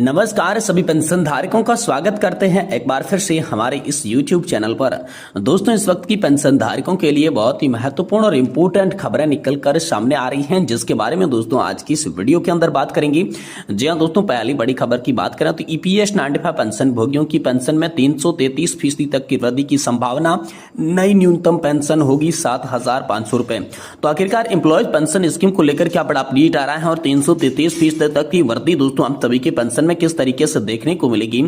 नमस्कार सभी पेंशन धारकों का स्वागत करते हैं एक बार फिर से हमारे इस YouTube चैनल पर। दोस्तों, इस वक्त की पेंशन धारकों के लिए बहुत ही महत्वपूर्ण और इम्पोर्टेंट खबरें निकल कर सामने आ रही हैं, जिसके बारे में दोस्तों आज की इस वीडियो के अंदर बात करेंगे। जी हाँ दोस्तों, पहली बड़ी खबर की बात करें तो ईपीएस 95 पेंशन भोगियों की पेंशन में 333% तक की वृद्धि की संभावना। नई न्यूनतम पेंशन होगी 7,500 रुपए। तो आखिरकार एम्प्लॉयज पेंशन स्कीम को लेकर क्या बड़ा अपडेट आ रहा है और 333% तक की वृद्धि दोस्तों हम सभी के पेंशन में किस तरीके से देखने को मिलेगी,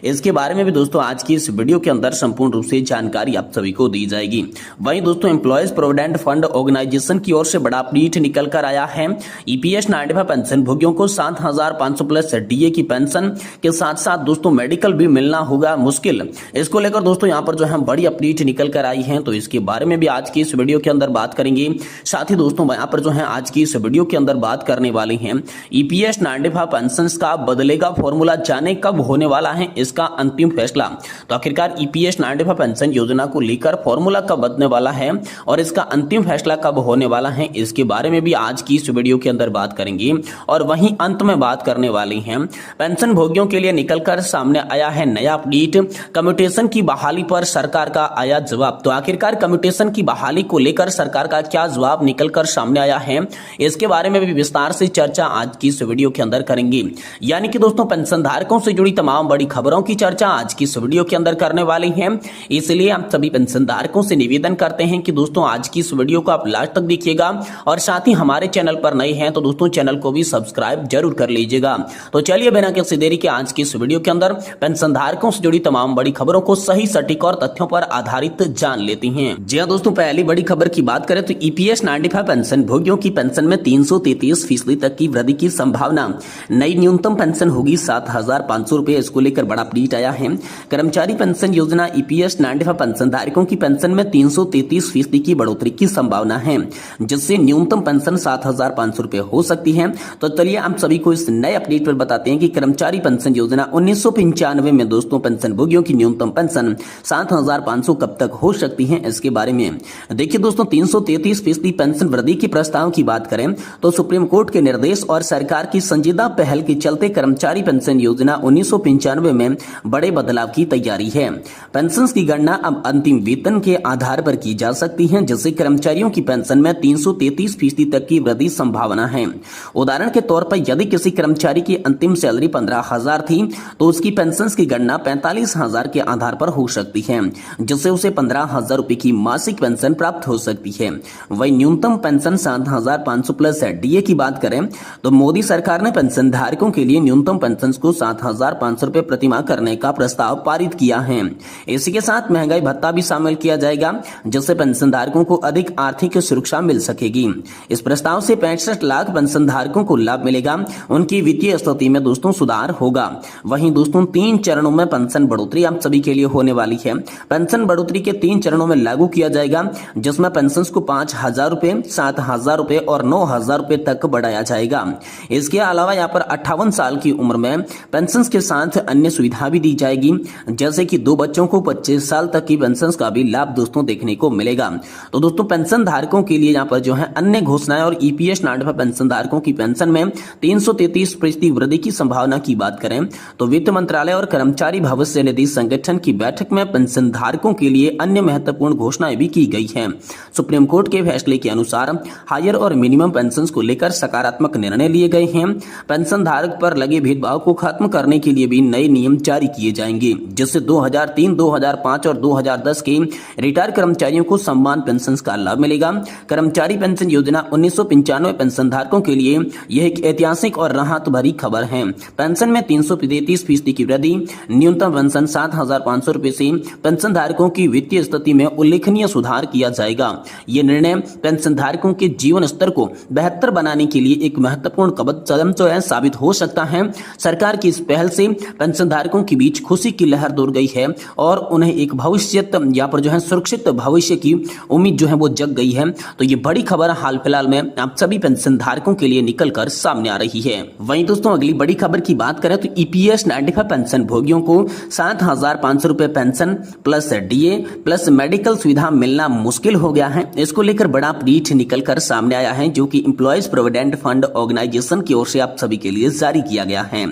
इसके बारे में भी दोस्तों आज की इस वीडियो के अंदर संपूर्ण रूप से जानकारी आप सभी को दी जाएगी। वहीं दोस्तों एम्प्लॉयज प्रोविडेंट फंड ऑर्गेनाइजेशन की ओर से बड़ा अपडेट निकल कर आया है। ईपीएस 95 पेंशन भोगियों को 7,500 प्लस डीए की पेंशन के साथ साथ दोस्तों मेडिकल भी मिलना होगा मुश्किल। इसको लेकर दोस्तों यहाँ पर जो है बड़ी अपडेट निकल कर आई है, तो इसके बारे में भी आज की इस वीडियो के अंदर बात करेंगे। साथ ही दोस्तों यहाँ पर जो है आज की इस वीडियो के अंदर बात करने वाली है ईपीएस 95 पेंशन का बदलेगा फॉर्मूला, जाने कब होने वाला है इसका अंतिम फैसला। तो आखिरकार ईपीएस 95 पेंशन योजना को लेकर फॉर्मूला कब बदलने वाला है और इसका अंतिम फैसला कब होने वाला है, इसके बारे में भी आज की इस वीडियो के अंदर बात करेंगे। और वहीं अंत में बात करने वाली हैं पेंशन भोगियों के लिए निकलकर सामने आया है नया अपडेट। कम्यूटेशन की बहाली पर सरकार का आया जवाब। तो आखिरकार कम्यूटेशन की बहाली को लेकर सरकार का क्या जवाब निकलकर सामने आया है, इसके बारे में भी विस्तार से चर्चा आज की इस वीडियो के अंदर करेंगे। यानी कि दोस्तों पेंशन धारकों से जुड़ी तमाम बड़ी खबरों की चर्चा आज की इस वीडियो के अंदर करने वाली हैं। इसलिए आप सभी पेंशन धारकों से निवेदन करते हैं कि दोस्तों आज की इस वीडियो को आप लास्ट तक देखिएगा और साथ ही हमारे चैनल पर नए हैं तो दोस्तों चैनल को भी सब्सक्राइब जरूर कर लीजिएगा। तो चलिए बिना किसी देरी के आज की इस वीडियो के अंदर पेंशन धारकों से जुड़ी तमाम बड़ी खबरों को सही सटीक और तथ्यों पर आधारित जान लेते हैं। जी हाँ दोस्तों, पहली बड़ी खबर की बात करें तो ईपीएस 95 पेंशन भोगियों की पेंशन में 333% तक की वृद्धि की संभावना। नई न्यूनतम पेंशन होगी 7,500 रुपए। इसको लेकर बड़ा अपडेट आया है। कर्मचारी पेंशन योजना ईपीएस 95 पेंशन धारकों की पेंशन में 333% की बढ़ोतरी की संभावना है, जिससे न्यूनतम पेंशन 7,500 रुपए हो सकती है। तो चलिए हम सभी को इस नए अपडेट पर बताते हैं कि कर्मचारी पेंशन योजना 1995 में दोस्तों पेंशन भोगियों की न्यूनतम पेंशन 7,500 कब तक हो सकती है, इसके बारे में देखिए दोस्तों 333% पेंशन वृद्धि के प्रस्ताव की बात करें तो सुप्रीम कोर्ट के निर्देश और सरकार की संजीदा पहल के चलते कर्मचारी पेंशन योजना 1995 में बड़े बदलाव की तैयारी है। पेंशन की गणना अब अंतिम वेतन के आधार पर की जा सकती है, जिससे कर्मचारियों की पेंशन में 333% तक की वृद्धि संभावना है। उदाहरण के तौर पर यदि किसी कर्मचारी की अंतिम सैलरी 15,000 थी तो उसकी पेंशन की गणना 45,000 के आधार पर हो सकती है, जिससे उसे 15,000 रुपए की मासिक पेंशन प्राप्त हो सकती है। वही न्यूनतम पेंशन 7,500 प्लस डीए की बात करें तो मोदी सरकार ने पेंशन धारकों के लिए न्यूनतम पेंशन को 7,500 रुपए प्रतिमाह करने का प्रस्ताव पारित किया है। इसी के साथ महंगाई भत्ता भी शामिल किया जाएगा, जिससे पेंशन धारकों को अधिक आर्थिक सुरक्षा मिल सकेगी। इस प्रस्ताव से 65 लाख पेंशन धारकों को लाभ मिलेगा, उनकी वित्तीय स्थिति में दोस्तों सुधार होगा। वहीं दोस्तों 3 चरणों में पेंशन बढ़ोतरी आप सभी के लिए होने वाली है। पेंशन बढ़ोतरी के 3 चरणों में लागू किया जाएगा, जिसमें पेंशन को 5,000 रुपए, 7,000 रुपए और 9,000 रुपए तक बढ़ाया जाएगा। इसके अलावा यहाँ पर 58 साल की उम्र में पेंशन के साथ अन्य सुविधा भी दी जाएगी, जैसे कि 2 बच्चों को 25 साल तक की पेंशन का भी लाभ दोस्तों देखने को मिलेगा। तो दोस्तों पेंशन धारकों के लिए यहाँ पर जो है अन्य घोषणाएं और ईपीएस 95 पेंशन धारकों की पेंशन में 333% वृद्धि की संभावना की बात करें तो वित्त मंत्रालय और कर्मचारी भविष्य निधि संगठन की बैठक में पेंशन धारकों के लिए अन्य महत्वपूर्ण घोषणाएं भी की गई है। सुप्रीम कोर्ट के फैसले के अनुसार हायर और मिनिमम पेंशन को लेकर सकारात्मक निर्णय लिए गए हैं। पेंशन धारक पर लगे भेदभाव को खत्म करने के लिए भी नए नियम जारी किए जाएंगे, जिससे 2003, 2005 और 2010 के रिटायर कर्मचारियों को सम्मान पेंशन का लाभ मिलेगा। कर्मचारी पेंशन योजना 1995 पेंशन धारकों के लिए यह एक ऐतिहासिक और राहत भरी खबर है। पेंशन में 333% की वृद्धि, न्यूनतम पेंशन 7,500 रुपए से पेंशन धारकों की वित्तीय स्थिति में उल्लेखनीय सुधार किया जाएगा। यह निर्णय पेंशन धारकों के जीवन स्तर को बेहतर बनाने के लिए एक महत्वपूर्ण कदम जो है साबित हो सकता है। सरकार की इस पहल से पेंशन धारकों के बीच खुशी की लहर दौड़ गई है और उन्हें एक भविष्य यहाँ पर जो है सुरक्षित भविष्य की उम्मीद जो है वो जग गई है। तो ये बड़ी खबर हाल फिलहाल में आप सभी पेंशन धारकों के लिए निकलकर सामने आ रही है। वहीं दोस्तों अगली बड़ी खबर की बात करें तो ईपीएस 95 पेंशन भोगियों को 7,500 रुपए pension plus DA plus medical सुविधा मिलना मुश्किल हो गया है। इसको लेकर बड़ा अपडेट निकलकर सामने आया है, जो कि एम्प्लॉयज प्रोविडेंट फंड ऑर्गेनाइजेशन की ओर से आप सभी के लिए जारी किया गया है।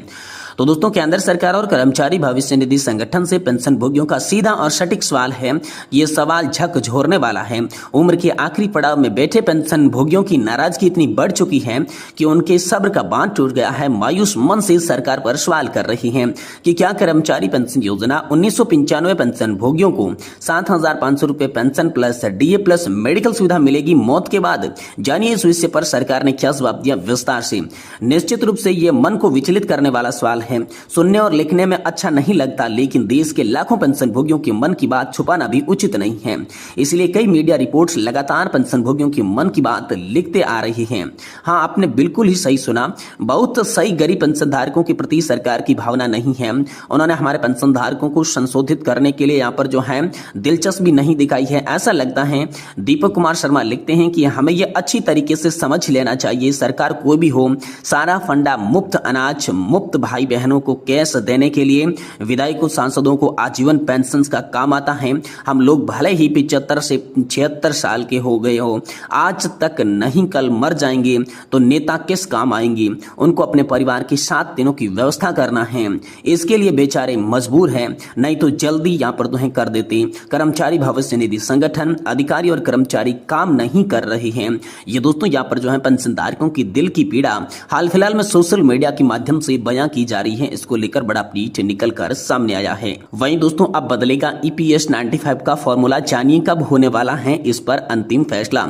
तो दोस्तों केंद्र सरकार और कर्मचारी भविष्य निधि संगठन से पेंशन भोगियों का सीधा और सटीक सवाल है। ये सवाल झकझोरने वाला है। उम्र के आखिरी पड़ाव में बैठे पेंशन भोगियों की नाराजगी इतनी बढ़ चुकी है कि उनके सब्र का बांध टूट गया है। मायूस मन से सरकार पर सवाल कर रही है कि क्या कर्मचारी पेंशन योजना 1995 पेंशन भोगियों को 7,500 रुपए pension plus DA plus medical सुविधा मिलेगी मौत के बाद? जानिए इस विषय पर सरकार ने क्या जवाब दिया विस्तार से। निश्चित रूप से यह मन को विचलित करने वाला सवाल है। सुनने और लिखने में अच्छा नहीं लगता, लेकिन देश के लाखों पेंशन भोगियों के मन की बात छुपाना भी उचित नहीं है। इसलिए कई मीडिया रिपोर्ट्स लगातार पेंशन भोगियों के मन की बात लिखते आ रही हैं। हाँ, आपने बिल्कुल ही सही सुना। बहुत सही गरीब पेंशन धारकों के प्रति सरकार की भावना नहीं है। उन्होंने हमारे पेंशन धारकों को संशोधित करने के लिए यहाँ पर जो है दिलचस्पी नहीं दिखाई है, ऐसा लगता है। दीपक कुमार शर्मा लिखते हैं कि हमें यह अच्छी तरीके से समझ लेना चाहिए, सरकार कोई भी हो, सारा फंडा मुफ्त अनाज, मुफ्त भाई बहनों को कैश देने के लिए विधायकों सांसदों को आजीवन पेंशन का काम आता है। हम लोग भले ही 75 से 76 साल के हो गए हो, आज तक नहीं कल मर जाएंगे, तो नेता किस काम आएंगे? उनको अपने परिवार के 7 दिनों की व्यवस्था करना है। इसके लिए बेचारे मजबूर हैं, नहीं तो जल्दी यहाँ पर तो कर देते। कर्मचारी भविष्य निधि संगठन, अधिकारी और कर्मचारी काम नहीं कर रहे हैं। ये दोस्तों यहाँ पर जो है पेंशनधारकों की दिल की पीड़ा हाल फिलहाल में सोशल मीडिया के माध्यम से बयां की जा रही है। इसको लेकर बड़ा अपडेट निकल कर सामने आया है। वहीं दोस्तों अब बदलेगा EPS 95 का फॉर्मूला, जानिए कब होने वाला है इस पर अंतिम फैसला।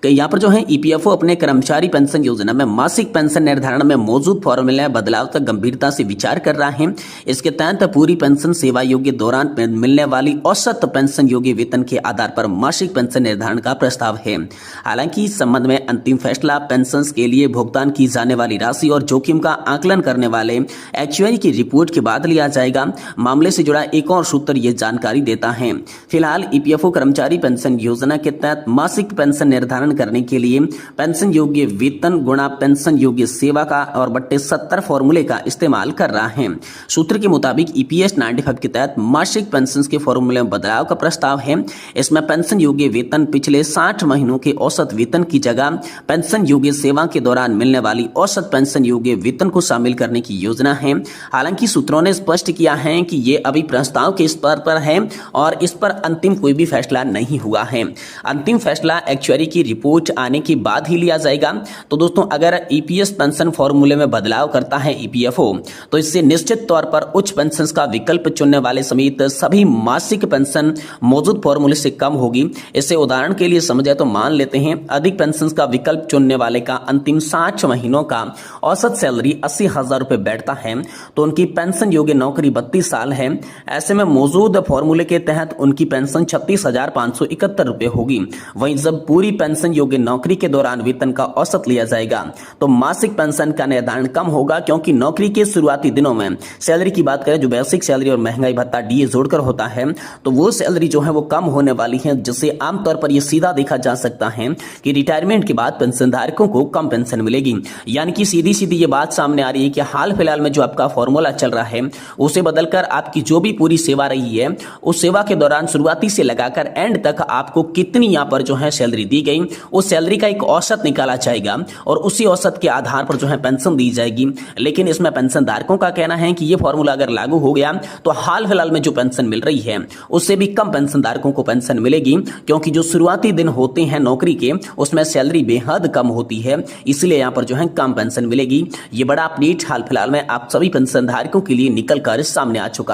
यहाँ पर जो है EPFO अपने कर्मचारी पेंशन योजना में मासिक पेंशन निर्धारण में मौजूद फॉर्मूला बदलाव का गंभीरता से विचार कर रहा है। इसके तहत पूरी पेंशन सेवा योग्य दौरान मिलने वाली औसत पेंशन योग्य वेतन के आधार पर मासिक पेंशन निर्धारण का प्रस्ताव है। हालांकि इस संबंध में अंतिम फैसला पेंशन के लिए भुगतान की जाने वाली राशि और जोखिम का आकलन करने वाले एक्चुअरी की रिपोर्ट के बाद लिया जाएगा। मामले से जुड़ा एक और सूत्र ये जानकारी देता है। फिलहाल EPFO कर्मचारी पेंशन योजना के तहत मासिक पेंशन निर्धारण करने के लिए पेंशन योग्य वेतन गुणा पेंशन योग्य सेवा का और बट्टे 70 फॉर्मूले का इस्तेमाल कर रहा है। सूत्र के मुताबिक EPS 95 के तहत मासिक पेंशन के फॉर्मूले में बदलाव का प्रस्ताव है। इसमें पेंशन योग्य वेतन पिछले 60 महीनों के औसत वेतन की जगह पेंशन योग्य सेवा के दौरान मिलने वाली औसत पेंशन योग्य वेतन को शामिल करने की योजना है। हालांकि सूत्रों ने स्पष्ट किया है कि ये अभी प्रस्ताव के स्तर पर है और इस पर अंतिम कोई भी फैसला नहीं हुआ है। अंतिम फैसला एक्चुअरी की रिपोर्ट आने के बाद ही लिया जाएगा। तो दोस्तों अगर EPS पेंशन फॉर्मूले में बदलाव करता है EPFO, तो इससे निश्चित तौर पर उच्च पेंशन का विकल्प चुनने वाले समेत सभी मासिक पेंशन मौजूद फॉर्मूले से कम होगी। इससे उदाहरण के लिए समझे तो मान लेते हैं अधिक पेंशन का विकल्प चुनने वाले का अंतिम 60 महीनों का औसत सैलरी 80,000 रुपए बैठता है, तो उनकी पेंशन योग्य नौकरी 32 साल है। ऐसे में मौजूद फॉर्मूले के तहत उनकी पेंशन 36,571 रुपए होगी। वहीं जब पूरी पेंशन योग्य नौकरी के दौरान वेतन का औसत लिया जाएगा तो मासिक पेंशन का निर्धारण कम होगा, क्योंकि नौकरी के शुरुआती दिनों में सैलरी की बात करें जो बेसिक सैलरी और महंगाई भत्ता DA जोड़कर होता है, तो वो सैलरी जो है वो कम होने वाली है, जिससे आमतौर पर यह सीधा देखा जा सकता है कि रिटायरमेंट के बाद पेंशन धारकों को कम पेंशन मिलेगी। यानी कि सीधी सीधी ये बात सामने आ रही है कि हाल फिलहाल में जो आपका फॉर्मूला चल रहा है उसे बदलकर आपकी जो भी पूरी सेवा रही है उस सेवा के दौरान शुरुआती से लगाकर एंड तक आपको कितनी यहाँ पर जो है सैलरी दी गई, उस सैलरी का एक औसत निकाला जाएगा और उसी औसत के आधार पर जो है पेंशन दी जाएगी। लेकिन इसमें पेंशन धारकों का कहना है कि ये फॉर्मूला अगर लागू हो गया तो हाल फिलहाल में जो पेंशन मिल रही है उससे भी कम पेंशन धारकों को पेंशन मिलेगी, क्योंकि जो शुरुआती दिन होते हैं नौकरी के उसमें सैलरी बेहद कम होती है, इसलिए यहाँ पर जो है कम पेंशन मिलेगी। ये बड़ा अपडेट हाल फिलहाल में आप सभी पेंशन धारकों के लिए निकल कर सामने आ चुका।